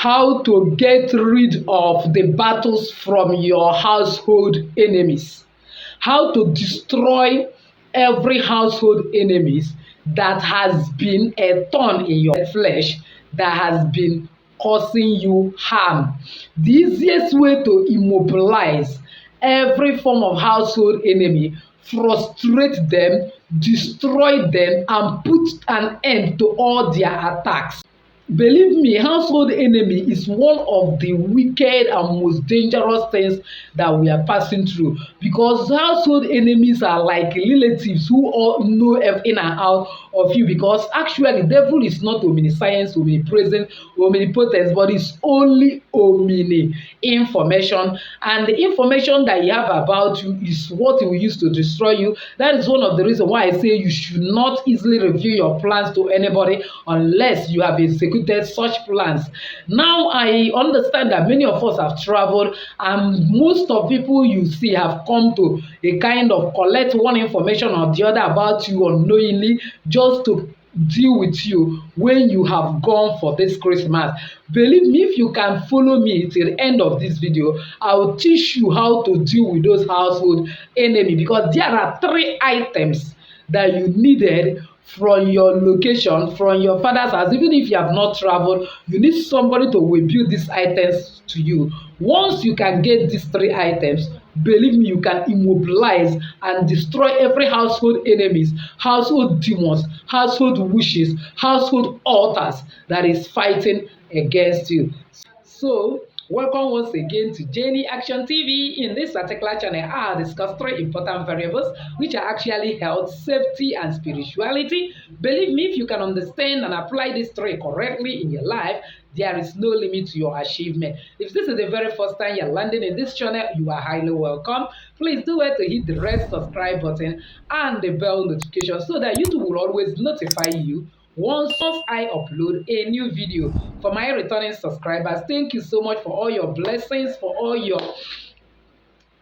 how to get rid of the battles from your household enemies, how to destroy every household enemies that has been a thorn in your flesh, that has been causing you harm. The easiest way to immobilize every form of household enemy, frustrate them, destroy them, and put an end to all their attacks. Believe me, household enemy is one of the wicked and most dangerous things that we are passing through, because household enemies are like relatives who all know in and out of you, because actually devil is not omniscience, omnipresent, omnipotent, but it's only omni information, and the information that you have about you is what he will use to destroy you. That is one of the reasons why I say you should not easily reveal your plans to anybody unless you have executed such plans. Now I understand that many of us have traveled, and most of people you see have come to a kind of collect one information or the other about you unknowingly, just to deal with you when you have gone for this Christmas. Believe me, if you can follow me till the end of this video, I will teach you how to deal with those household enemy, because there are 3 items that you needed from your location, from your father's house. Even if you have not traveled, you need somebody to rebuild these items to you. Once you can get these 3 items, believe me, you can immobilize and destroy every household enemies, household demons, household wishes, household altars that is fighting against you. So welcome once again to Jenny Action TV. In this particular channel, I'll discuss 3 important variables which are actually health, safety, and spirituality. Believe me, if you can understand and apply these 3 correctly in your life, there is no limit to your achievement. If this is the very first time you're landing in this channel, you are highly welcome. Please do it to hit the red subscribe button and the bell notification so that YouTube will always notify you once I upload a new video. For my returning subscribers, thank you so much for all your blessings, for all your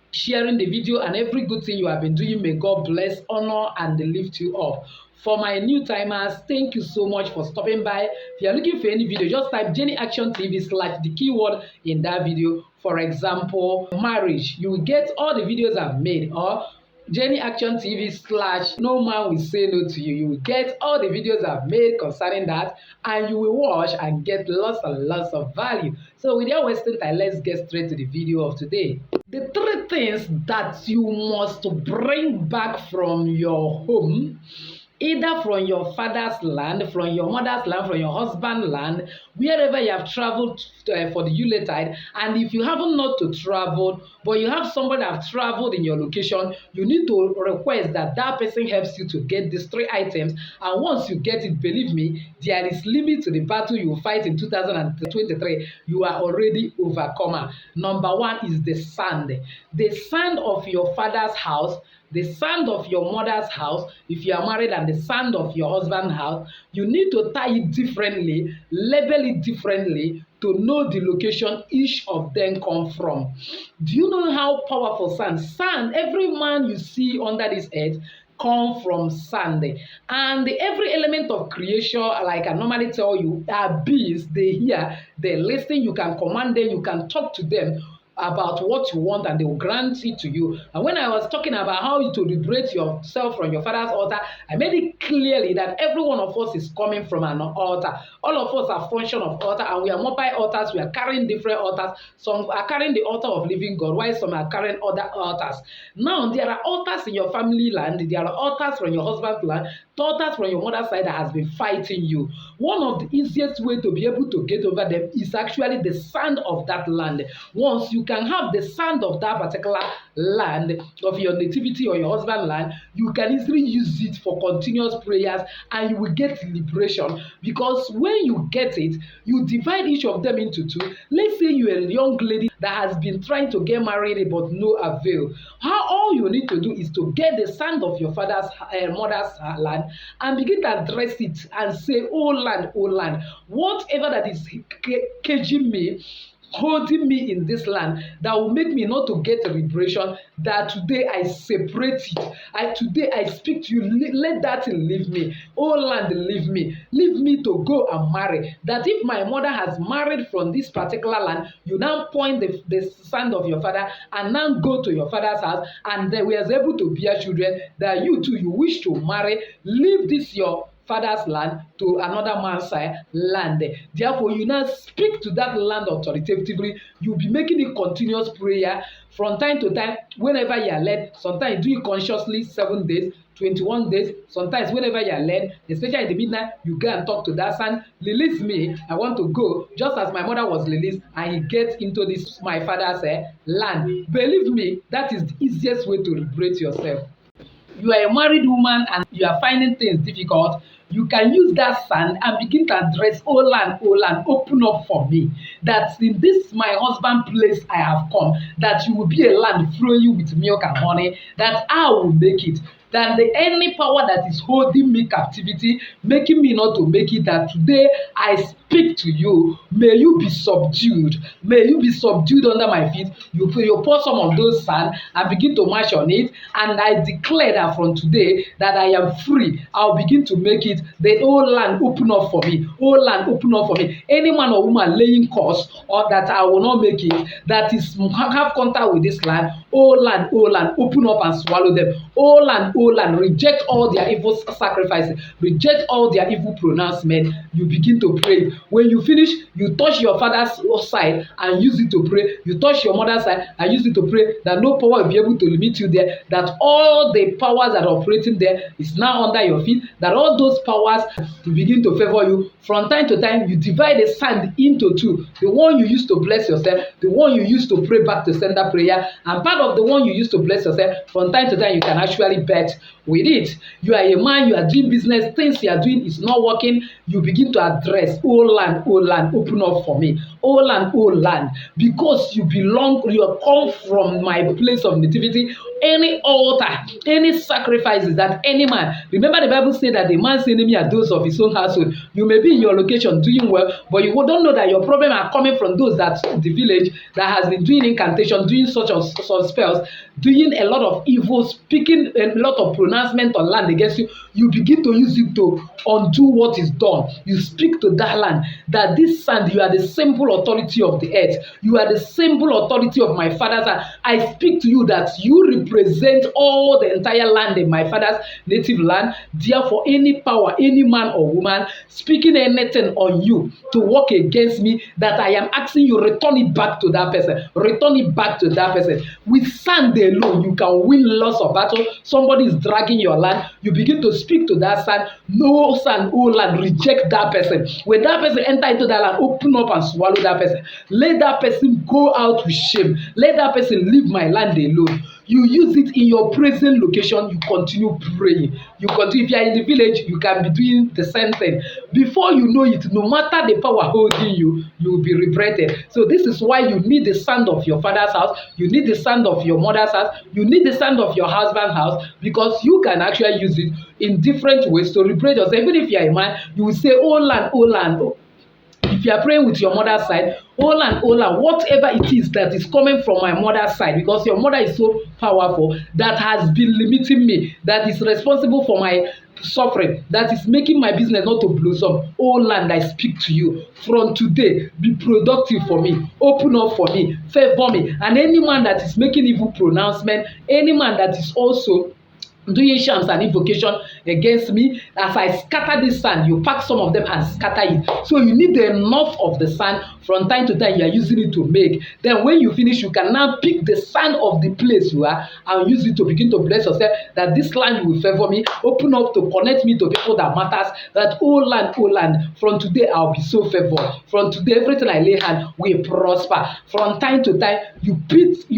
sharing the video and every good thing you have been doing. May God bless, honor, and lift you up. For my new timers, thank you so much for stopping by. If you are looking for any video, just type Jenny Action TV / the keyword in that video. For example, marriage, you will get all the videos I've made, or Jenny Action TV / no man will say no to you. You will get all the videos I've made concerning that, and you will watch and get lots and lots of value. So without wasting time, let's get straight to the video of today. The 3 things that you must bring back from your home, either from your father's land, from your mother's land, from your husband's land, wherever you have traveled for the Yuletide. And if you haven't not to travel, but you have somebody that have traveled in your location, you need to request that that person helps you to get these 3 items. And once you get it, believe me, there is limit to the battle you will fight in 2023. You are already overcomer. Number 1 is the sand. The sand of your father's house, the sand of your mother's house, if you are married, and the sand of your husband's house. You need to tie it differently, label it differently, to know the location each of them come from. Do you know how powerful sand? Sand, every man you see under this earth come from sand. And every element of creation, like I normally tell you, are beings. They hear, they listen, you can command them, you can talk to them about what you want, and they will grant it to you. And when I was talking about how to liberate yourself from your father's altar, I made it clearly that every one of us is coming from an altar. All of us are function of altar, and we are mobile altars. We are carrying different altars. Some are carrying the altar of living God, while some are carrying other altars. Now there are altars in your family land, there are altars from your husband's land, altars from your mother's side that has been fighting you. One of the easiest way to be able to get over them is actually the sand of that land. Once you can have the sand of that particular land, of your nativity or your husband's land, you can easily use it for continuous prayers, and you will get liberation. Because when you get it, you divide each of them into 2. Let's say you're a young lady that has been trying to get married but no avail. All you need to do is to get the sand of your father's mother's land and begin to address it and say, oh land, whatever that is caging me holding me in this land that will make me not to get liberation, that today I separate it. Today I speak to you, let that thing leave me. Oh land, leave me. Leave me to go and marry. That if my mother has married from this particular land, you now point the sand of your father and now go to your father's house, and they were able to bear children, that you too, you wish to marry, leave this your father's land to another man's land. Therefore, you now speak to that land authoritatively. You'll be making a continuous prayer from time to time, whenever you are led. Sometimes do it consciously, 7 days, 21 days. Sometimes whenever you are led, especially in the midnight, you go and talk to that son. Release me, I want to go, just as my mother was released, and he gets into this my father's land. Believe me, that is the easiest way to liberate yourself. You are a married woman and you are finding things difficult, you can use that sand and begin to address, oh land, open up for me. That in this my husband place I have come, that you will be a land flowing with milk and honey, that I will make it. That any power that is holding me captivity, making me not to make it, that today I speak to you, may you be subdued. May you be subdued under my feet. You pour some of those sand and begin to march on it, and I declare that from today that I am free. I'll begin to make it. The whole land open up for me. Whole land open up for me. Any man or woman laying curse or that I will not make it, that is have contact with this land, oh land, open up and swallow them. Oh land, reject all their evil sacrifices, reject all their evil pronouncement. You begin to pray. When you finish, you touch your father's side and use it to pray. You touch your mother's side and use it to pray, that no power will be able to limit you there, that all the powers that are operating there is now under your feet, that all those powers will begin to favor you. From time to time, you divide the sand into two. The one you use to bless yourself, the one you use to pray back to sender prayer, and part of the one you use to bless yourself, from time to time you can actually bet with it. You are a man, you are doing business, things you are doing is not working, you begin to address, oh land, open up for me. Oh land, because you belong, you have come from my place of nativity. Any altar, any sacrifices that any man, remember the Bible says that the man's enemy are those of his own household. You may be in your location doing well, but you don't know that your problem are coming from those that the village that has been doing incantation, doing such spells, doing a lot of evil, speaking a lot of pronouncement on land against you. You begin to use it to undo what is done. You speak to that land that this sand, you are the simple authority of the earth. You are the simple authority of my father's land. I speak to you that you represent all the entire land in my father's native land. Therefore, any power, any man or woman speaking anything on you to work against me, that I am asking you, return it back to that person. Return it back to that person. With sand alone, you can win lots of battle. Somebody is dragging your land. You begin to speak to that sand. No sand, oh land, reject that person. When that person enter into that land, open up and swallow that person. Let that person go out with shame. Let that person leave my land alone. You use it in your present location. You continue praying. You continue. If you are in the village, you can be doing the same thing. Before you know it, no matter the power holding you, you will be liberated. So this is why you need the sand of your father's house. You need the sand of your mother's house. You need the sand of your husband's house, because you can actually use it in different ways to liberate yourself. Even if you are a man, you will say, oh land, oh land. Oh. If you are praying with your mother's side, oh land, whatever it is that is coming from my mother's side, because your mother is so powerful, that has been limiting me, that is responsible for my suffering, that is making my business not to blossom. Oh land, I speak to you. From today, be productive for me. Open up for me. Favor me. And any man that is making evil pronouncement, any man that is also doing shams and invocation against me, as I scatter this sand, you pack some of them and scatter it. So you need enough of the sand. From time to time, you are using it to make. Then when you finish, you can now pick the sand of the place you are and use it to begin to bless yourself, that this land will favor me. Open up to connect me to people that matters. That oh land, from today I'll be so favored. From today, everything I lay hand will prosper. From time to time, you pick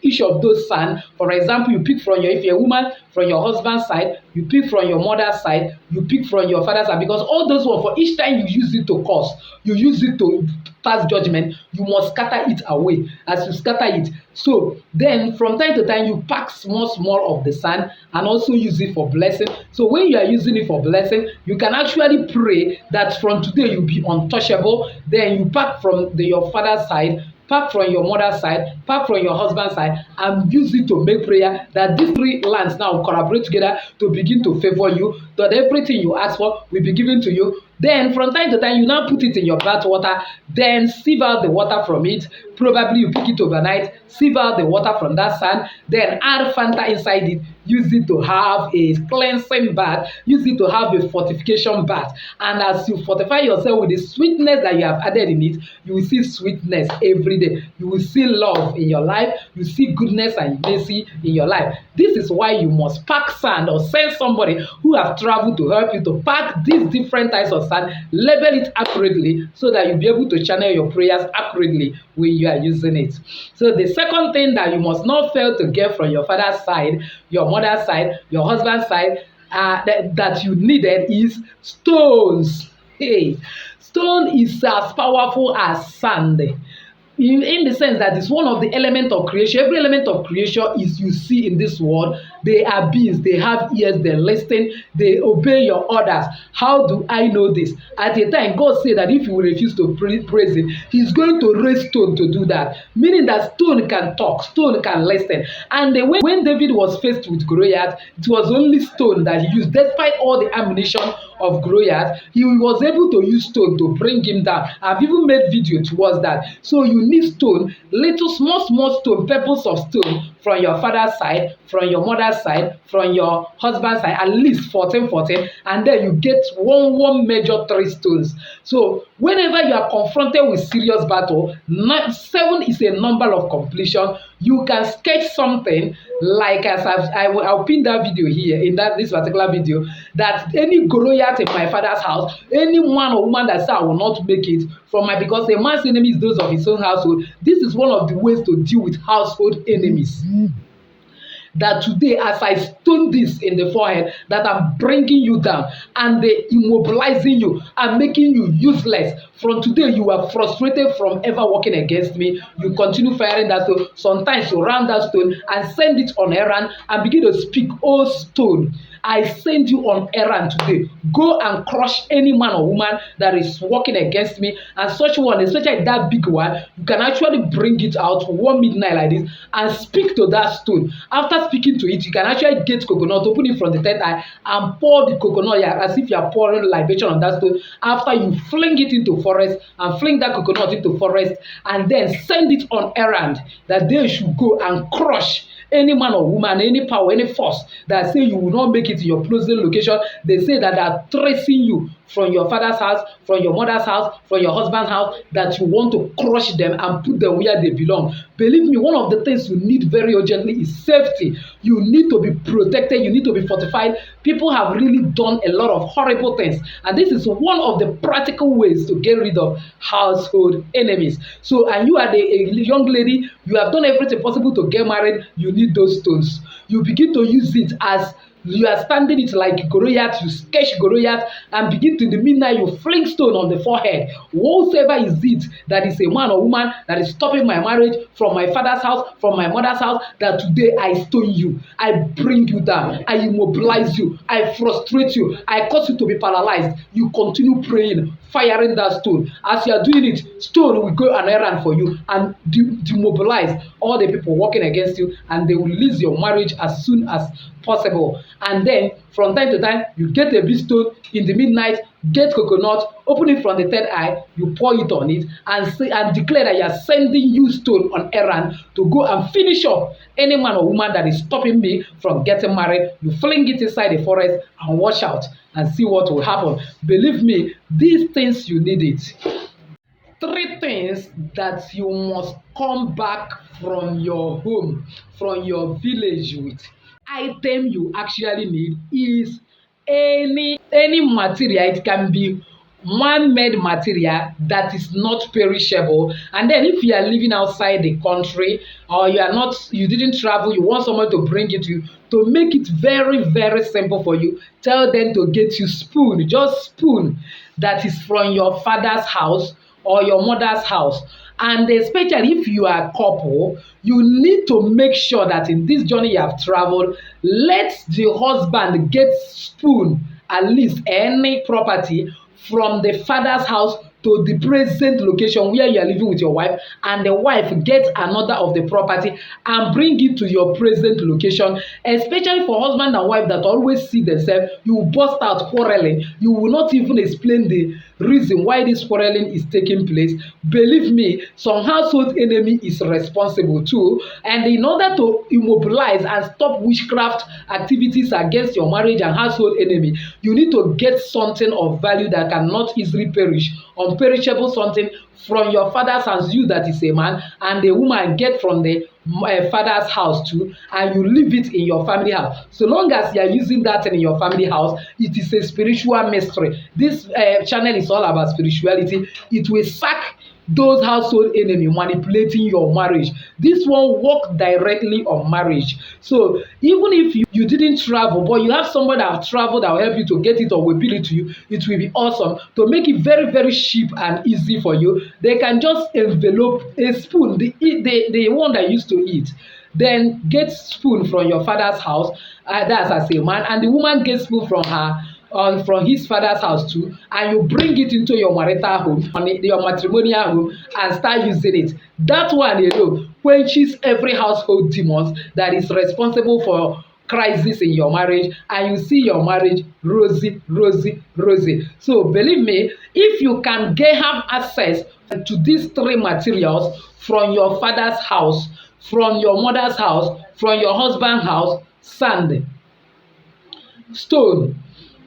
each of those sand. For example, you pick from your, if you're a woman, woman from your husband's side, you pick from your mother's side, you pick from your father's side, because all those ones, for each time you use it to curse, you use it to pass judgment, you must scatter it away. As you scatter it, so then from time to time you pack small of the sand and also use it for blessing. So when you are using it for blessing, you can actually pray that from today you'll be untouchable. Then you pack from your father's side, pack from your mother's side, pack from your husband's side, and use it to make prayer that these three lands now collaborate together to begin to favor you, that everything you ask for will be given to you. Then from time to time, you now put it in your bath water, then sieve out the water from it. Probably you pick it overnight, sieve out the water from that sand, then add Fanta inside it. Use it to have a cleansing bath, use it to have a fortification bath. And as you fortify yourself with the sweetness that you have added in it, you will see sweetness every day. You will see love in your life, you see goodness and mercy in your life. This is why you must pack sand, or send somebody who have traveled to help you to pack these different types of sand, label it accurately, so that you'll be able to channel your prayers accurately when you are using it. So the second thing that you must not fail to get from your father's side, your mother's side, your husband's side, that you needed is stones. Hey, stone is as powerful as sand. In the sense that it's one of the elements of creation. Every element of creation is you see in this world. They are beings, they have ears, they listen, they obey your orders. How do I know this? At a time, God said that if you refuse to praise Him, He's going to raise stone to do that. Meaning that stone can talk, stone can listen. And when David was faced with Goliath, it was only stone that he used. Despite all the ammunition of Goliath, he was able to use stone to bring him down. I've even made video towards that. So you need stone, little small stone, pebbles of stone from your father's side, from your mother's side, from your husband's side, at least 14, and then you get one major 3 stones. So whenever you are confronted with serious battle, 7 is a number of completion. You can sketch something like, as I'll pin that video here in this particular video, that any Goliath in my father's house, any man or woman that says I will not make it because a man's enemy is those of his own household. This is one of the ways to deal with household enemies. That today, as I stone this in the forehead, that I'm bringing you down and they immobilizing you and making you useless. From today, you are frustrated from ever working against me. You continue firing that stone. Sometimes you round that stone and send it on errand and begin to speak, "Oh stone, I send you on errand today. Go and crush any man or woman that is working against me." And such one, especially that big one, you can actually bring it out 1 midnight like this and speak to that stone. After speaking to it, you can actually get coconut, open it from the third eye, and pour the coconut as if you are pouring libation on that stone. After you fling it into forest and fling that coconut into forest, and then send it on errand that they should go and crush any man or woman, any power, any force that say you will not make it to your closing location. They say that they are tracing you from your father's house, from your mother's house, from your husband's house, that you want to crush them and put them where they belong. Believe me, one of the things you need very urgently is safety. You need to be protected, you need to be fortified. People have really done a lot of horrible things, and this is one of the practical ways to get rid of household enemies. So, and you are a young lady, you have done everything possible to get married, you need those stones. You begin to use it as you are standing it like Goliath, you sketch Goliath and begin to the midnight, you fling stone on the forehead. Whatsoever is it that is a man or woman that is stopping my marriage from my father's house, from my mother's house, that today I stone you, I bring you down, I immobilize you, I frustrate you, I cause you to be paralyzed. You continue praying, firing that stone. As you are doing it, stone will go an errand for you and demobilize all the people working against you, and they will lose your marriage as soon as possible. And then from time to time, you get a big stone in the midnight, get coconut, open it from the third eye, you pour it on it, and say and declare that you are sending you stone on errand to go and finish up any man or woman that is stopping me from getting married. You fling it inside the forest and watch out and see what will happen. Believe me, these things you need it. 3 things that you must come back from your home, from your village with. Item you actually need is any material. It can be man-made material that is not perishable. And then if you are living outside the country, or you didn't travel, you want someone to bring it to you, to make it very very simple for you, tell them to get you spoon, just spoon that is from your father's house or your mother's house. And especially if you are a couple, you need to make sure that in this journey you have traveled, let the husband get spoon, at least any property from the father's house to the present location where you are living with your wife, and the wife get another of the property and bring it to your present location. Especially for husband and wife that always see themselves, you will burst out quarreling, you will not even explain the reason why this quarreling is taking place. Believe me, some household enemy is responsible too, and in order to immobilize and stop witchcraft activities against your marriage and household enemy, you need to get something of value that cannot easily perish, unperishable something from your father's house, you that is a man, and the woman get from the father's house too, and you leave it in your family house. So long as you are using that in your family house, it is a spiritual mystery. This channel is all about spirituality. It will sack those household enemy manipulating your marriage. This one work directly on marriage. So even if you didn't travel, but you have someone that have traveled that will help you to get it or will bill it to you, it will be awesome. To make it very very cheap and easy for you, they can just envelope a spoon, the one that you used to eat, then get spoon from your father's house, that's as a man, and the woman gets spoon from her from his father's house too, and you bring it into your marital home, your matrimonial home, and start using it. That one alone quenches every household demons that is responsible for crisis in your marriage, and you see your marriage rosy rosy rosy. So believe me, if you can have access to these three materials from your father's house, from your mother's house, from your husband's house: sand, stone,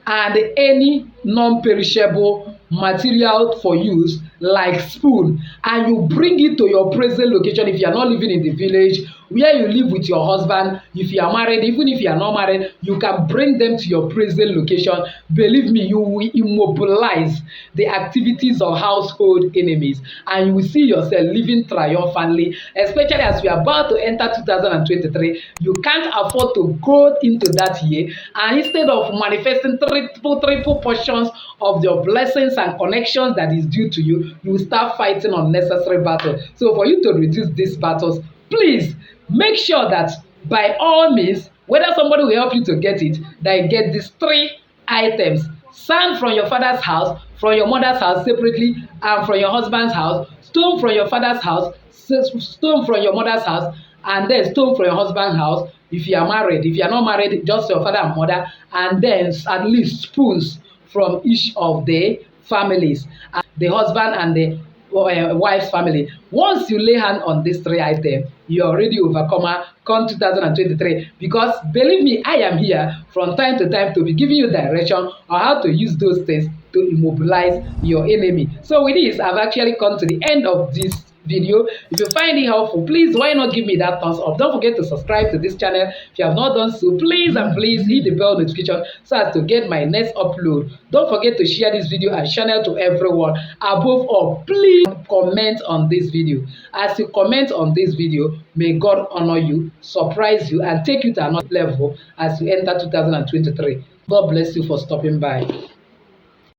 and any non-perishable material for use like spoon, and you bring it to your present location. If you are not living in the village where you live with your husband, if you are married, even if you are not married, you can bring them to your present location. Believe me, you will immobilize the activities of household enemies, and you will see yourself living triumphantly. Especially as we are about to enter 2023, you can't afford to go into that year, and instead of manifesting triple portions of your blessings and connections that is due to you, you will start fighting unnecessary battles. So for you to reduce these battles, please make sure that by all means, whether somebody will help you to get it, that you get these three items: sand from your father's house, from your mother's house separately, and from your husband's house; stone from your father's house, stone from your mother's house, and then stone from your husband's house if you are married. If you are not married, just your father and mother, and then at least spoons from each of the families, the husband and the wife's family. Once you lay hand on these three items, you're already overcomer come 2023. Because believe me, I am here from time to time to be giving you direction on how to use those things to immobilize your enemy. So with this, I've actually come to the end of this video. If you find it helpful, please why not give me that thumbs up. Don't forget to subscribe to this channel if you have not done so. Please and please hit the bell notification so as to get my next upload. Don't forget to share this video and channel to everyone. Above all, please comment on this video. As you comment on this video, may God honor you, surprise you, and take you to another level as you enter 2023. God bless you for stopping by.